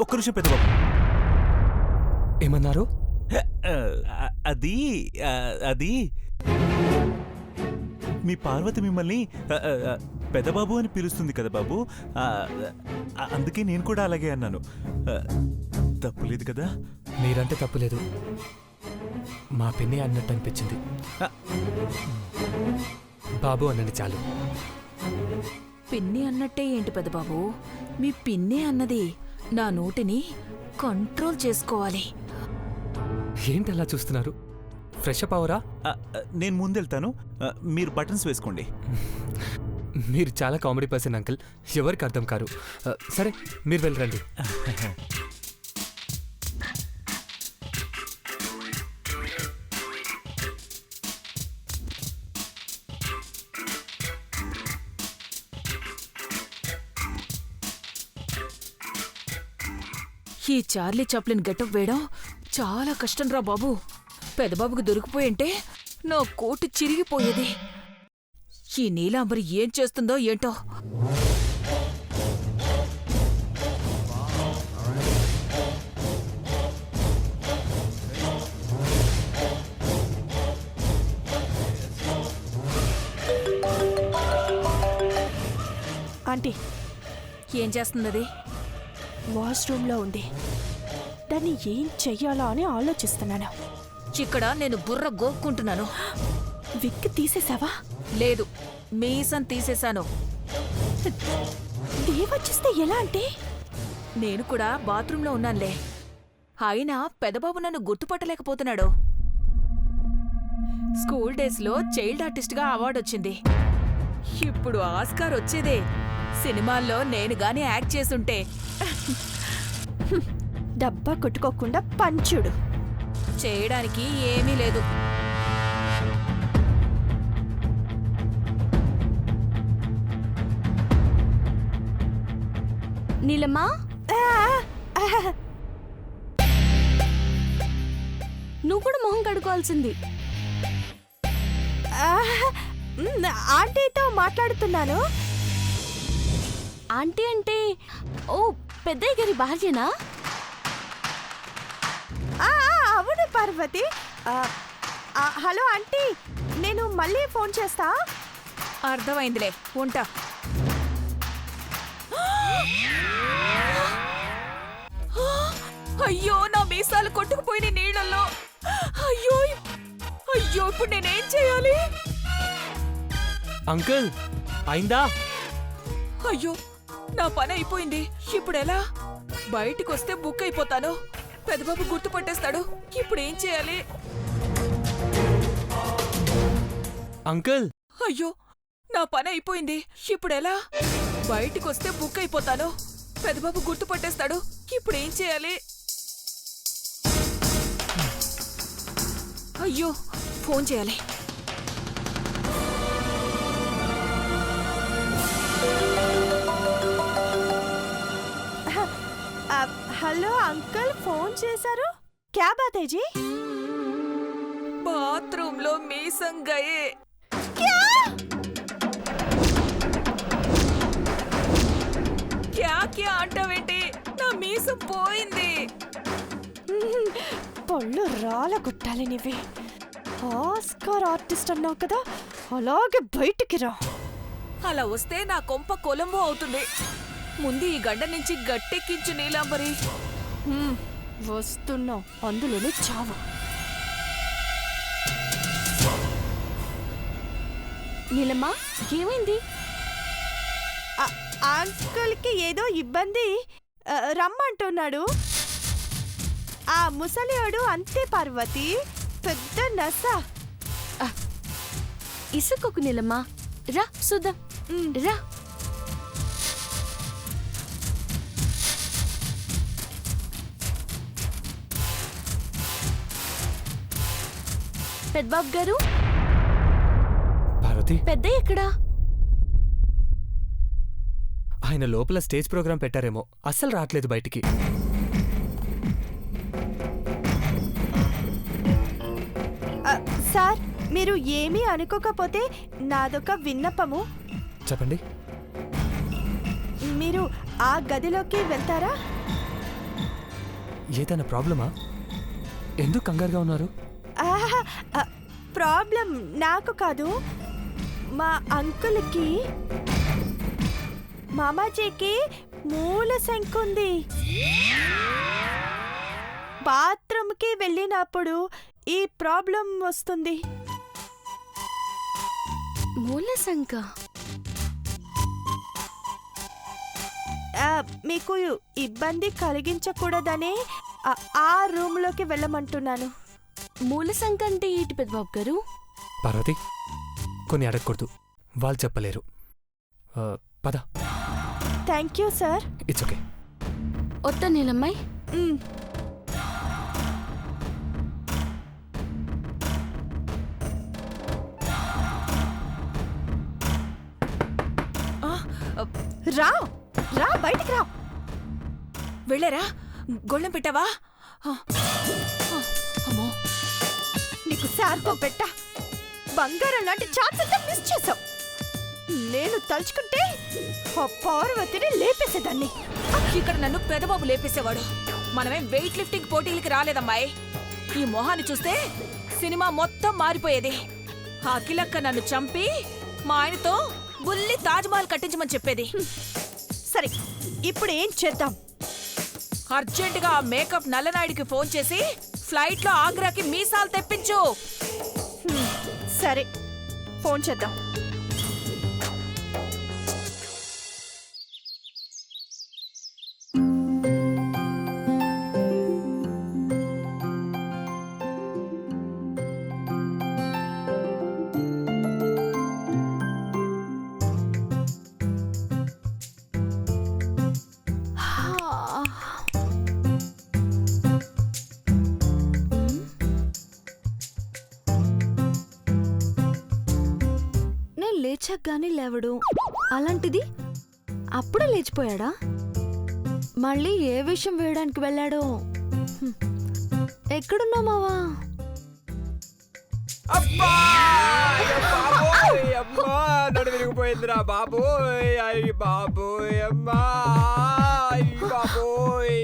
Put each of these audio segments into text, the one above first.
ఒక్క నిమిషం పెద్దబాబు. ఏమన్నారు? అది అది మీ పార్వతి మిమ్మల్ని పెద్దబాబు అని పిలుస్తుంది కదా బాబు, అందుకే నేను కూడా అలాగే అన్నాను. తప్పులేదు కదా? మీరంటే తప్పులేదు, మా పిన్ని అన్నట్టు అనిపించింది. బాబు అనండి చాలు. పిన్ని అన్నట్టే ఏంటి పెద్దబాబు, మీ పిన్ని అన్నది. నా నోటిని కంట్రోల్ చేసుకోవాలి. ఏంటి అలా చూస్తున్నారు? ఫ్రెష్ అప్ అవరా? నేను ముందెళ్తాను, మీరు బటన్స్ వేసుకోండి. మీరు చాలా కామెడీ పర్సన్ అంకుల్, ఎవరికి అర్థం కారు. సరే మీరు వెళ్ళరండి. ఈ చార్లీ చాప్లిన్ గెటప్ వేయడం చాలా కష్టం రా బాబు. పెదబాబుకి దొరికిపోయింటే నా కోటు చిరిగిపోయేది. ఈ నీలాంబరి ఏం చేస్తుందో ఏంటో. ఆంటీ, ఏం చేస్తుందది? వాష్రూమ్లో ఉంది. దాన్ని ఏం చెయ్యాలా అని ఆలోచిస్తున్నాను. ఇక్కడ నేను బుర్ర గోక్కుంటున్నాను. విక్ తీసేసావా? లేదు, మీసం తీసేశాను. దేవచ్చిస్తే ఎలా అంటే? నేను కూడా బాత్రూంలో ఉన్నానులే. అయినా పెదబాబు నన్ను గుర్తుపట్టలేకపోతున్నాడు. స్కూల్ డేస్లో చైల్డ్ ఆర్టిస్ట్గా అవార్డు వచ్చింది. ఇప్పుడు ఆస్కార్ వచ్చేదే. సినిమాల్లో నేను గాని యాక్ట్ చేసుంటే. డబ్బా కొట్టుకోకుండా పంచుడు. చేయడానికి ఏమీ లేదు. నీలమ్మా, నువ్వు కూడా మొహం కడుకోవాల్సింది. ఆంటీతో మాట్లాడుతున్నాను. ఆంటీ అంటే ఓ పెద్దయ్య గారి భార్యనా? అవును పార్వతి. హలో ఆంటీ, నేను మళ్ళీ ఫోన్ చేస్తా. అర్థమైందిలే, ఉంటా. అయ్యో, నా మీసాలు కొట్టుకుపోయిన నీళ్ళల్లో. అయ్యో అయ్యో, ఇప్పుడు నేనేం చేయాలి? అంకుల్ అయిందా? అయ్యో, నా పని అయిపోయింది. ఇప్పుడెలా? బయటికొస్తే బుక్ అయిపోతాను. పెద్దబాబు గుర్తుపట్టేస్తాడు. ఇప్పుడేం చేయాలి? అంకుల్ అయ్యో, నా పని అయిపోయింది. ఇప్పుడెలా? బయటికొస్తే బుక్ అయిపోతాను. పెద్దబాబు గుర్తుపట్టేస్తాడు. ఇప్పుడేం చేయాలి? అయ్యో, ఫోన్ చేయాలి. హలో అంకుల్, ఫోన్ చేశారు. క్యా బాత్ హై జీ? బాత్రూంలో మీసం గయే. క్యా క్యా అంటావేంటి? నా మీసం పోయింది. పళ్ళు రాల కొట్టాలి నీవి. ఆస్కార్ ఆర్టిస్ట్ అన్నావు కదా, అలాగే బయటికి రా. అలా వస్తే నా కొంప కొలంబో అవుతుంది. ముందు ఈ గడ్డ నుంచి గట్టెక్కించు నీలాంబరి. వస్తున్నావు, అందులోనే చావు. నీలమ్మా, ఏమైంది? అంకుల్కి ఏదో ఇబ్బంది, రమ్మంటున్నాడు. ఆ ముసలివాడు అంతే పార్వతి, పెద్ద నస. ఇసుకొకు నీలమ్మా, రా చూద్దాం, రా. పెద్దబాబు గారు, పార్వతి పెద్దయ్య ఎక్కడా? ఆయన లోపల స్టేజ్ ప్రోగ్రాం పెట్టారేమో, అస్సలు రావట్లేదు బయటికి. సార్, మీరు ఏమీ అనుకోకపోతే నాదొక విన్నపము. చెప్పండి. మీరు ఆ గదిలోకి వెళ్తారా? ఏదైనా ప్రాబ్లమా? ఎందుకు కంగారుగా ఉన్నారు? ఆహా, ప్రాబ్లం నాకు కాదు, మా అంకుల్కి, మామాజీకి మూల శంకుంది. బాత్రూమ్కి వెళ్ళినప్పుడు ఈ ప్రాబ్లం వస్తుంది. మూల సంక. మీకు ఇబ్బంది కలిగించకూడదని ఆ రూమ్లోకి వెళ్ళమంటున్నాను. మూల సంక అంటే ఏంటి పెద్దబాబు గారు? పార్వతి, కొన్ని అడగకూడదు, వాళ్ళు చెప్పలేరు. పద. Thank you sir. It's okay. ఒత్త నీలమ్మాయి. రా రా, బయటికి రా. వెళ్ళారా? గొళ్ళెం పెట్టావా? అమ్మో, నీకు శార్పం పెట్ట. బంగారం లాంటి ఛాన్స్ అంతా మిస్ చేసావు. నేను తలుచుకుంటే ఆ పార్వతిని లేపేసేదాన్ని. ఇక్కడ నన్ను పెదబాబు లేపేసేవాడు. మనమేం వెయిట్ లిఫ్టింగ్ పోటీలకి రాలేదమ్మాయి. ఈ మొహాన్ని చూస్తే సినిమా మొత్తం మారిపోయేది. ఆ అఖిలక్క నన్ను చంపి మా ఆయనతో బుల్లి తాజ్మహల్ కట్టించమని చెప్పేది. సరే, ఇప్పుడు ఏం చేద్దాం? అర్జెంటుగా ఆ మేకప్ నల్లనాయుడికి ఫోన్ చేసి ఫ్లైట్లో ఆగ్రాకి మీసాలు తెప్పించు. సరే, ఫోన్ చేద్దాం. లేచాక గానీ లేవడు, అలాంటిది అప్పుడే లేచిపోయాడా? మళ్ళీ ఏ విషయం వేయడానికి వెళ్ళాడో. ఎక్కడున్నావు మావా? నడు విరిగిపోయిందిరా బాబోయ్. అయ్యి బాబోయ్, అమ్మా, అయ్యి బాబోయ్.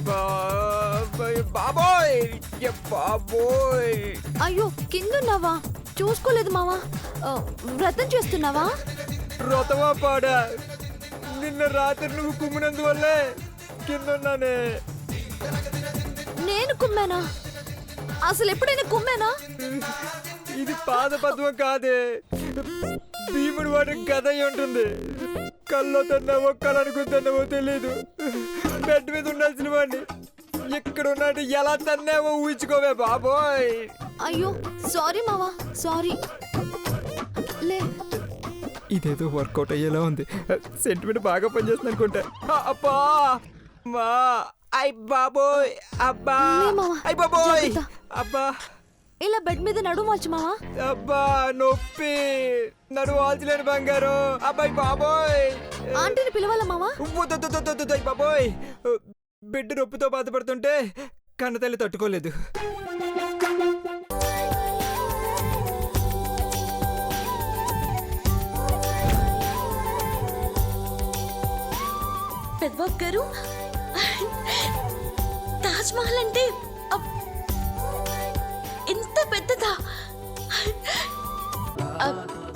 బాబోయ్, బాబోయ్. అయ్యో, కిందున్నావా? చూసుకోలేదు మావా. వ్రతం చేస్తున్నావా? వ్రతమా పాడా? నిన్న రాత్రి నువ్వు కుమ్మినందువల్లే కిందన్నానే. నేను కుమ్మానా? అసలు ఎప్పుడైనా కుమ్మానా? ఇది పాద పద్మం కాదే, భీముడు వాడి గద అయి ఉంటుంది. కల్లో తన్నావో కలనుకుంటున్నావో తెలీదు. బెడ్ మీద ఉండాల్సిన వాడిని ఇక్కడ ఉన్నాడు ఎలా తన్నావో ఊహించుకోవే బాబోయ్. అయ్యో, సారీ మావా, సారీ. లే, ఇదేదో వర్కౌట్ అయ్యేలా ఉంది. సెంటిమెంట్ బాగా పనిచేస్తుంది అనుకుంటా. అబ్బా, మా అయ్ బాబోయ్, అబ్బా, అయ్ బాబోయ్, అబ్బా. ఇలా బెడ్ మీద నడుము వాల్చు మావా. అబ్బా, నొప్పి, నడుము వాల్చలేను బంగారు. అబ్బాయి బాబోయ్. ఆంటీని పిలవాలా మావా? బాబోయ్, బిడ్డ నొప్పితో బాధపడుతుంటే కన్నతల్లి తట్టుకోలేదు. పెద్దబాబు గారు, తాజ్మహల్ అంటే ఇంత పెద్దదా?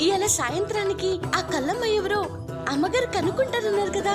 ఇవాళ సాయంత్రానికి ఆ కళ్ళమ్మ ఎవరో అమ్మగారు కనుక్కుంటారన్నారు కదా.